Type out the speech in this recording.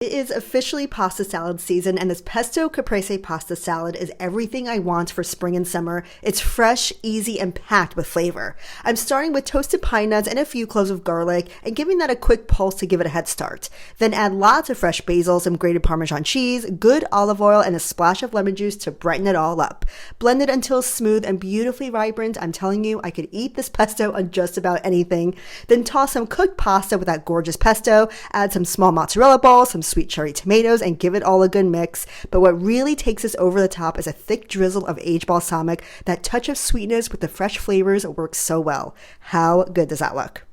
It is officially pasta salad season, and this pesto caprese pasta salad is everything I want for spring and summer. It's fresh, easy, and packed with flavor. I'm starting with toasted pine nuts and a few cloves of garlic and giving that a quick pulse to give it a head start. Then add lots of fresh basil, some grated Parmesan cheese, good olive oil, and a splash of lemon juice to brighten it all up. Blend it until it's smooth and beautifully vibrant. I'm telling you, I could eat this pesto on just about anything. Then toss some cooked pasta with that gorgeous pesto, add some small mozzarella balls, some sweet cherry tomatoes, and give it all a good mix. But what really takes us over the top is a thick drizzle of aged balsamic. That touch of sweetness with the fresh flavors works so well. How good does that look?